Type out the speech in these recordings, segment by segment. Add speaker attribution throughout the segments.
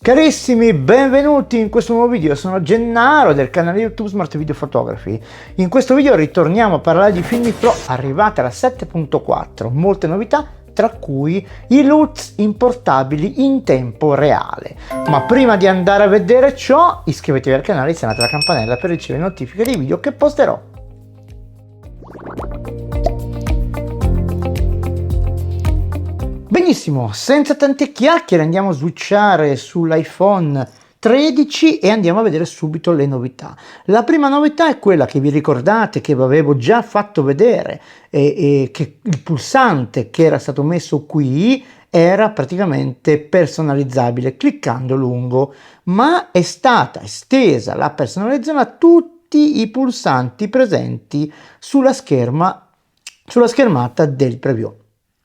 Speaker 1: Carissimi, benvenuti in questo nuovo video. Sono Gennaro del canale YouTube Smart Video Photography. In questo video ritorniamo a parlare di Filmic Pro arrivata alla 7.4, molte novità tra cui i LUTs importabili in tempo reale. Ma prima di andare a vedere ciò, iscrivetevi al canale e azionate la campanella per ricevere notifiche dei video che posterò. Benissimo, senza tante chiacchiere andiamo a switchare sull'iPhone 13 e andiamo a vedere subito le novità. La prima novità è quella che vi ricordate che vi avevo già fatto vedere, e che il pulsante che era stato messo qui era praticamente personalizzabile cliccando lungo, ma è stata estesa la personalizzazione a tutti i pulsanti presenti sulla schermata del preview,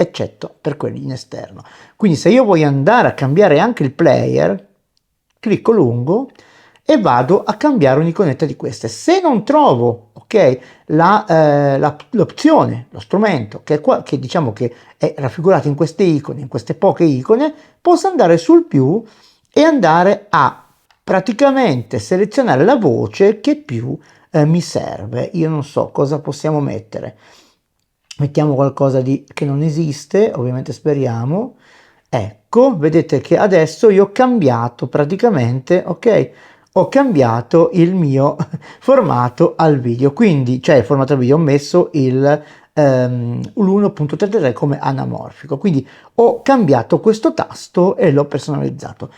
Speaker 1: eccetto per quelli in esterno. Quindi se io voglio andare a cambiare anche il player, clicco lungo e vado a cambiare un'iconetta di queste. Se non trovo l'opzione, lo strumento che è qua, che diciamo che è raffigurato in queste icone, in queste poche icone, posso andare sul più e andare a praticamente selezionare la voce che più mi serve. Io non so cosa possiamo mettere. Mettiamo qualcosa che non esiste, ovviamente speriamo. Ecco, vedete che adesso io ho cambiato praticamente, ho cambiato il mio formato al video, quindi, cioè il formato al video, ho messo l'1.33 come anamorfico, quindi ho cambiato questo tasto e l'ho personalizzato.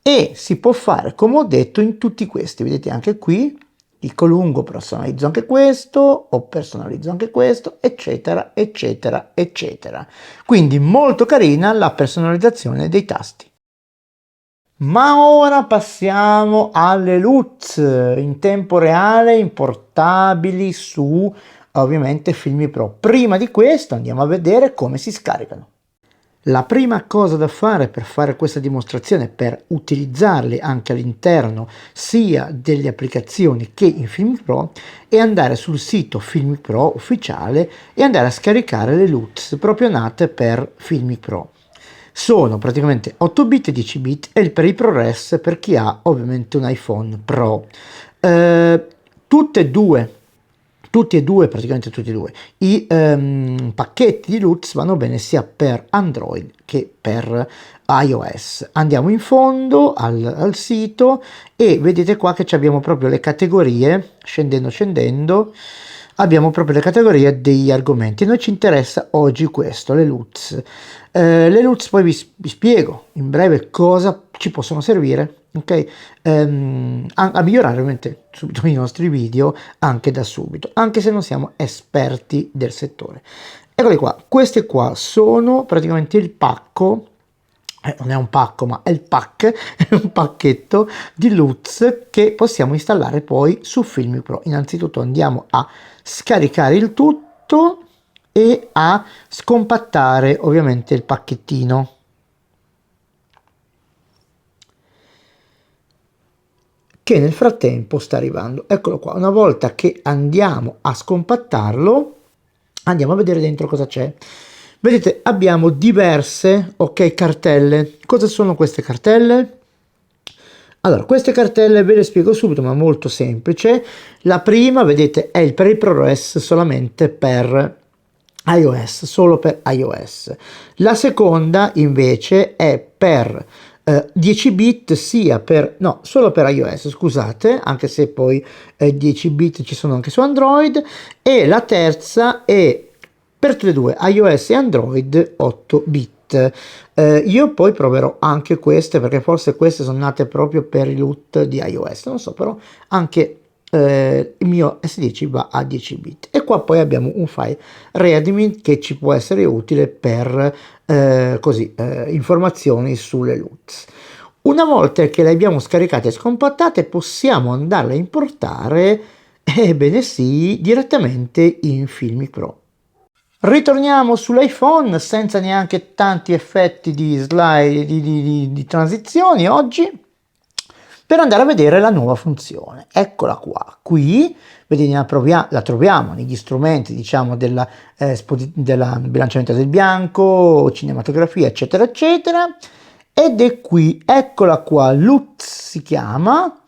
Speaker 1: E si può fare, come ho detto, in tutti questi, vedete anche qui, clicco lungo, personalizzo anche questo, o personalizzo anche questo, eccetera, eccetera, eccetera. Quindi molto carina la personalizzazione dei tasti. Ma ora passiamo alle LUTs in tempo reale, importabili su, ovviamente, Filmic Pro. Prima di questo andiamo a vedere come si scaricano. La prima cosa da fare per fare questa dimostrazione, per utilizzarli anche all'interno sia delle applicazioni che in Filmic Pro, è andare sul sito Filmic Pro ufficiale e andare a scaricare le LUTs proprio nate per Filmic Pro. Sono praticamente 8 bit e 10 bit e il per i ProRes per chi ha ovviamente un iPhone Pro. Tutti e due i pacchetti di LUTs vanno bene sia per Android che per iOS. Andiamo in fondo al sito e vedete qua che abbiamo proprio le categorie, scendendo abbiamo proprio le categorie degli argomenti. A noi ci interessa oggi questo, le LUTs. Le LUTs poi vi spiego in breve cosa ci possono servire, a migliorare ovviamente subito i nostri video anche da subito, anche se non siamo esperti del settore. Eccoli qua, queste qua sono praticamente il pacco, non è un pacco ma è il pack, è un pacchetto di LUTs che possiamo installare poi su Filmic Pro. Innanzitutto andiamo a scaricare il tutto e a scompattare ovviamente il pacchettino. Che nel frattempo sta arrivando. Eccolo qua, una volta che andiamo a scompattarlo, andiamo a vedere dentro cosa c'è. Vedete, abbiamo diverse, cartelle. Cosa sono queste cartelle? Allora, queste cartelle ve le spiego subito, ma molto semplice. La prima, vedete, è il per i ProRes solamente per iOS, solo per iOS. La seconda, invece, è per 10 bit solo per iOS, scusate, anche se poi 10 bit ci sono anche su Android, e la terza è per tutte e due, iOS e Android, 8 bit. Io poi proverò anche queste, perché forse queste sono nate proprio per i LUT di iOS, non so, però anche il mio S10 va a 10 bit. E qua poi abbiamo un file readme che ci può essere utile per informazioni sulle LUTs. Una volta che le abbiamo scaricate e scompattate, possiamo andarle a importare, ebbene sì, direttamente in Filmic Pro. Ritorniamo sull'iPhone senza neanche tanti effetti di slide, di transizioni oggi, per andare a vedere la nuova funzione. Eccola qua, qui vedete, la troviamo negli strumenti, diciamo, della bilanciamento del bianco, cinematografia, eccetera eccetera, ed è qui, eccola qua, LUTs si chiama.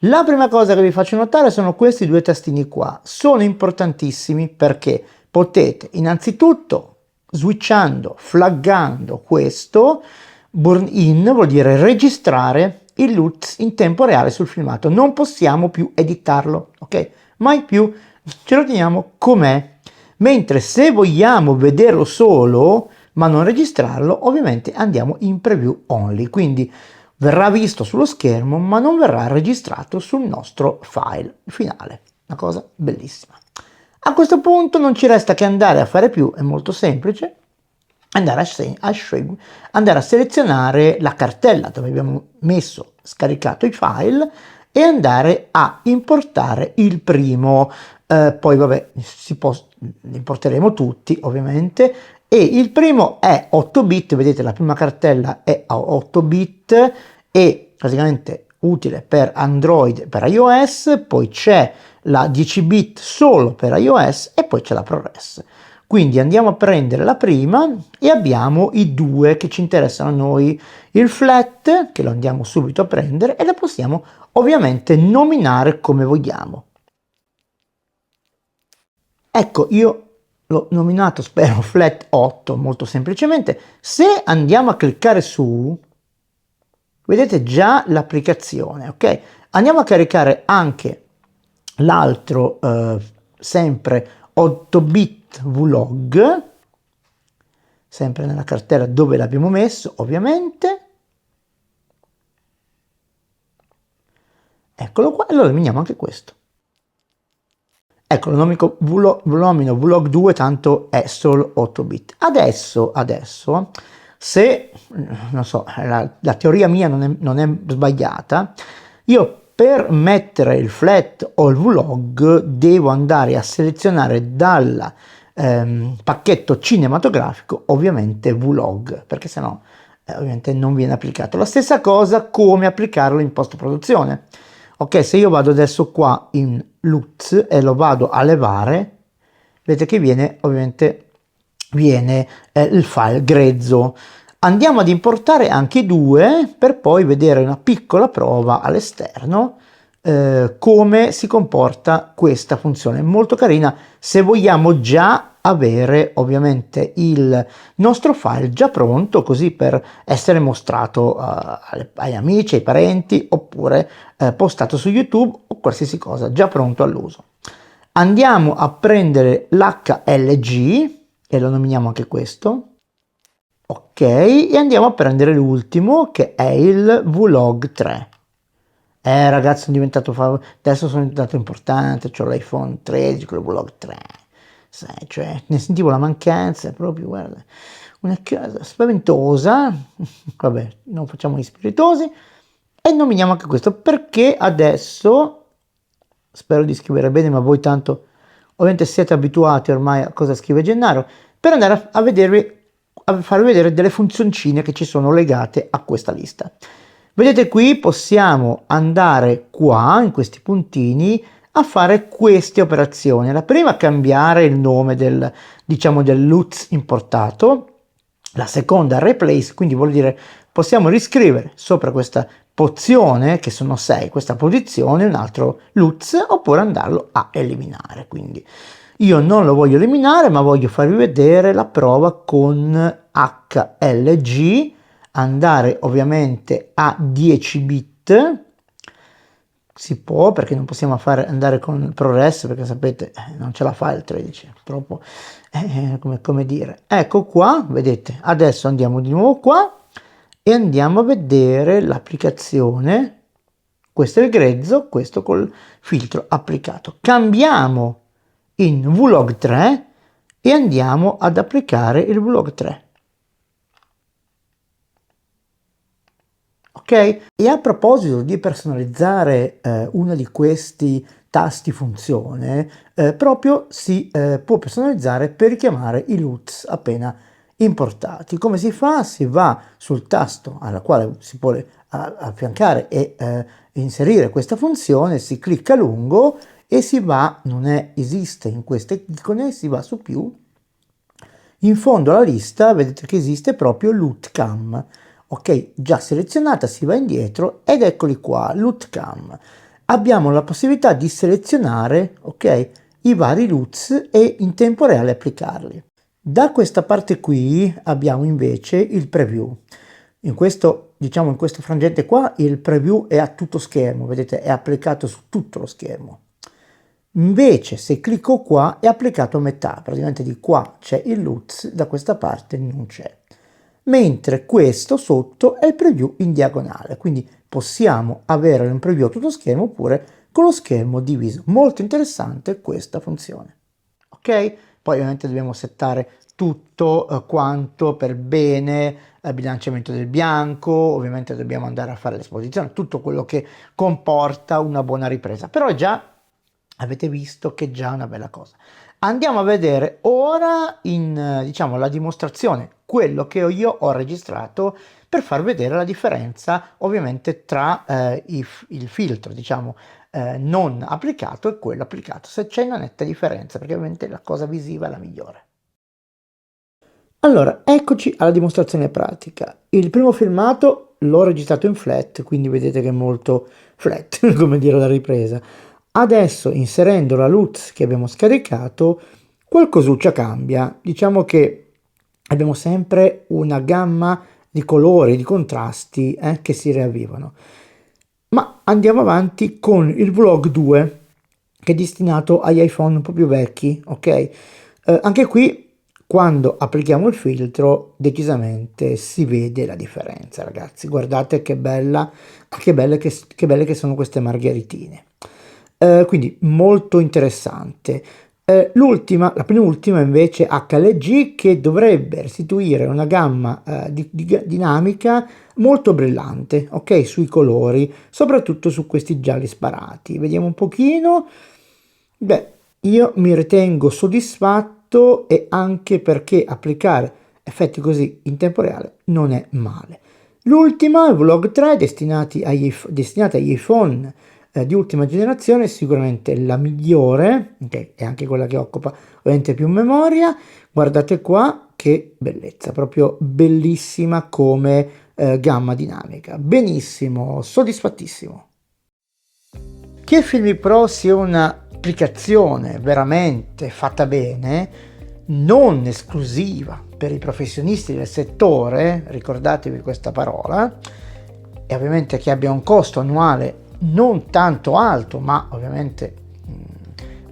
Speaker 1: La prima cosa che vi faccio notare sono questi due tastini qua, sono importantissimi perché potete innanzitutto switchando, flaggando questo, burn in vuol dire registrare il LUTs in tempo reale sul filmato, non possiamo più editarlo, ok? Mai più, ce lo teniamo com'è, mentre se vogliamo vederlo solo ma non registrarlo, ovviamente andiamo in preview only, quindi verrà visto sullo schermo ma non verrà registrato sul nostro file finale, una cosa bellissima. A questo punto non ci resta che andare a fare più, è molto semplice, andare a selezionare la cartella dove abbiamo messo, scaricato i file e andare a importare il primo, poi vabbè li importeremo tutti ovviamente, e il primo è 8 bit, vedete la prima cartella è a 8 bit e praticamente utile per Android e per iOS, poi c'è la 10 bit solo per iOS e poi c'è la ProRes. Quindi andiamo a prendere la prima e abbiamo i due che ci interessano a noi, il flat che lo andiamo subito a prendere e lo possiamo ovviamente nominare come vogliamo. Ecco, io l'ho nominato, spero, flat 8 molto semplicemente. Se andiamo a cliccare su, vedete già l'applicazione, ok? Andiamo a caricare anche l'altro, sempre 8 bit vlog, sempre nella cartella dove l'abbiamo messo, ovviamente. Eccolo qua, e lo nominiamo anche questo. Ecco, lo nomino vlog 2, tanto è solo 8 bit. Adesso, se, non so, la teoria mia non è sbagliata, io per mettere il flat o il vlog devo andare a selezionare dal pacchetto cinematografico ovviamente vlog, perché sennò ovviamente non viene applicato. La stessa cosa come applicarlo in post produzione. Ok, se io vado adesso qua in LUTs e lo vado a levare, vedete che viene ovviamente il file grezzo. Andiamo ad importare anche i due per poi vedere una piccola prova all'esterno come si comporta questa funzione. Molto carina se vogliamo già avere ovviamente il nostro file già pronto, così per essere mostrato agli amici, ai parenti, oppure postato su YouTube o qualsiasi cosa già pronto all'uso. Andiamo a prendere l'HLG e lo nominiamo anche questo. Ok, e andiamo a prendere l'ultimo che è il Vlog 3. Ragazzi, sono diventato adesso sono diventato importante, ho l'iPhone 13 con il Vlog 3. Sai, cioè, ne sentivo la mancanza, proprio, guarda, una cosa spaventosa. Vabbè, non facciamo gli spiritosi e nominiamo anche questo perché adesso, spero di scrivere bene, ma voi tanto ovviamente siete abituati ormai a cosa scrive Gennaro, per andare a farvi vedere delle funzioncine che ci sono legate a questa lista. Vedete qui possiamo andare qua in questi puntini a fare queste operazioni. La prima cambiare il nome del LUTs importato, la seconda replace, quindi vuol dire possiamo riscrivere sopra questa pozione, che sono 6, questa posizione, un altro LUTs, oppure andarlo a eliminare. Quindi io non lo voglio eliminare, ma voglio farvi vedere la prova con HLG, andare ovviamente a 10 bit, si può perché non possiamo andare con ProRes perché sapete non ce la fa il 13, purtroppo come dire. Ecco qua, vedete, adesso andiamo di nuovo qua e andiamo a vedere l'applicazione. Questo è il grezzo, questo col filtro applicato. Cambiamo in Vlog 3 e andiamo ad applicare il Vlog 3. Ok? E a proposito di personalizzare uno di questi tasti funzione, proprio si può personalizzare per richiamare i LUTs appena importati. Come si fa? Si va sul tasto alla quale si vuole affiancare e inserire questa funzione, si clicca lungo e si va, esiste in queste icone, si va su più. In fondo alla lista vedete che esiste proprio LUTCAM. ok, già selezionata, si va indietro ed eccoli qua, LUT-Cam. Abbiamo la possibilità di selezionare, ok, i vari LUTs e in tempo reale applicarli. Da questa parte qui abbiamo invece il preview. In questo, diciamo, in questo frangente qua il preview è a tutto schermo, vedete, è applicato su tutto lo schermo. Invece se clicco qua è applicato a metà, praticamente di qua c'è il LUTs, da questa parte non c'è. Mentre questo sotto è il preview in diagonale, quindi possiamo avere un preview a tutto schermo oppure con lo schermo diviso. Molto interessante questa funzione. Ok? Poi ovviamente dobbiamo settare tutto quanto per bene, bilanciamento del bianco, ovviamente dobbiamo andare a fare l'esposizione, tutto quello che comporta una buona ripresa. Però già avete visto che è già una bella cosa. Andiamo a vedere ora in diciamo la dimostrazione quello che io ho registrato per far vedere la differenza ovviamente tra il filtro diciamo non applicato e quello applicato, se c'è una netta differenza, perché ovviamente la cosa visiva è la migliore. Allora, eccoci alla dimostrazione pratica. Il primo filmato l'ho registrato in flat, quindi vedete che è molto flat, come dire la ripresa. Adesso, inserendo la LUTs che abbiamo scaricato, qualcosuccia cambia. Diciamo che abbiamo sempre una gamma di colori, di contrasti che si riavvivano. Ma andiamo avanti con il Vlog 2, che è destinato agli iPhone un po' più vecchi, ok? Anche qui, quando applichiamo il filtro, decisamente si vede la differenza, ragazzi. Guardate che belle che sono queste margheritine. Quindi molto interessante. La penultima invece HLG, che dovrebbe restituire una gamma dinamica molto brillante, ok, sui colori, soprattutto su questi gialli sparati. Vediamo un pochino. Beh, io mi ritengo soddisfatto, e anche perché applicare effetti così in tempo reale non è male. L'ultima, il Vlog 3, destinata agli iPhone di ultima generazione, sicuramente la migliore, okay, è anche quella che occupa ovviamente più memoria. Guardate qua che bellezza, proprio bellissima come gamma dinamica. Benissimo, soddisfattissimo. Che il Filmi Pro sia un'applicazione veramente fatta bene, non esclusiva per i professionisti del settore, ricordatevi questa parola, e ovviamente che abbia un costo annuale non tanto alto, ma ovviamente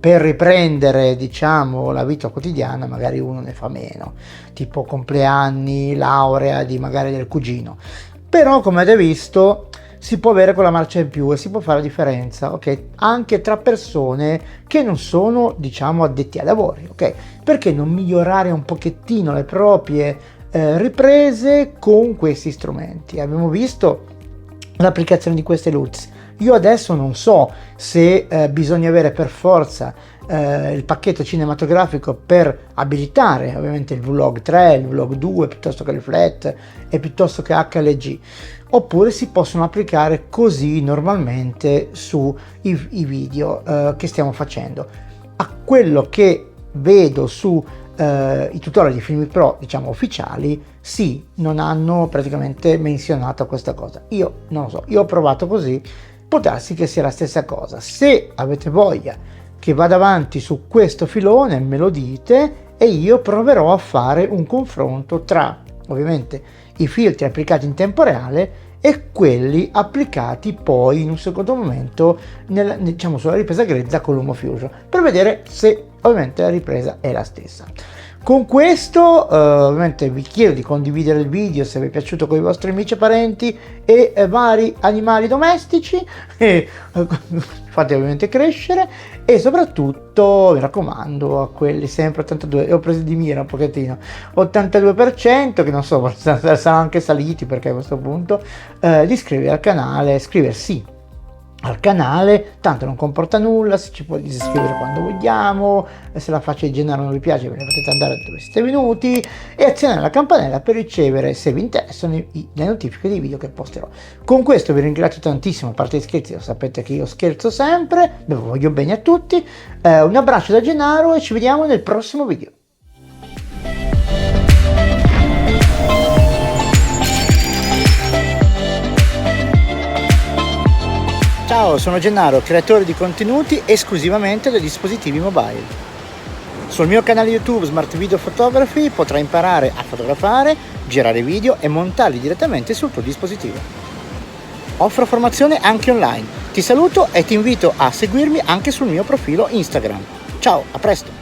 Speaker 1: per riprendere diciamo la vita quotidiana magari uno ne fa meno, tipo compleanni, laurea di magari del cugino. Però come avete visto si può avere quella marcia in più e si può fare la differenza, ok? Anche tra persone che non sono, diciamo, addetti ai lavori, ok? Perché non migliorare un pochettino le proprie riprese con questi strumenti? Abbiamo visto l'applicazione di queste LUTs. Io adesso non so se bisogna avere per forza il pacchetto cinematografico per abilitare ovviamente il Vlog 3, il Vlog 2 piuttosto che il Flat e piuttosto che HLG, oppure si possono applicare così normalmente sui video che stiamo facendo. A quello che vedo su i tutorial di Filmi Pro diciamo ufficiali, sì, non hanno praticamente menzionato questa cosa. Io non lo so, io ho provato così, può darsi che sia la stessa cosa. Se avete voglia che vada avanti su questo filone me lo dite e io proverò a fare un confronto tra ovviamente i filtri applicati in tempo reale e quelli applicati poi in un secondo momento diciamo sulla ripresa grezza con LumaFusion, per vedere se ovviamente la ripresa è la stessa. Con questo ovviamente vi chiedo di condividere il video se vi è piaciuto con i vostri amici e parenti e vari animali domestici e fate ovviamente crescere, e soprattutto mi raccomando a quelli sempre 82, ho preso di mira un pochettino 82%, che non so, saranno anche saliti perché a questo punto di iscrivervi al canale, iscriversi al canale, tanto non comporta nulla, si ci può disiscrivere quando vogliamo, se la faccia di generare non vi piace ve ne potete andare dove siete venuti, e azionare la campanella per ricevere, se vi interessano, le notifiche dei video che posterò. Con questo vi ringrazio tantissimo, a parte gli scherzi, lo sapete che io scherzo sempre, vi voglio bene a tutti, un abbraccio da Gennaro e ci vediamo nel prossimo video. Ciao, sono Gennaro, creatore di contenuti esclusivamente dai dispositivi mobile. Sul mio canale YouTube Smart Video Photography potrai imparare a fotografare, girare video e montarli direttamente sul tuo dispositivo. Offro formazione anche online. Ti saluto e ti invito a seguirmi anche sul mio profilo Instagram. Ciao, a presto!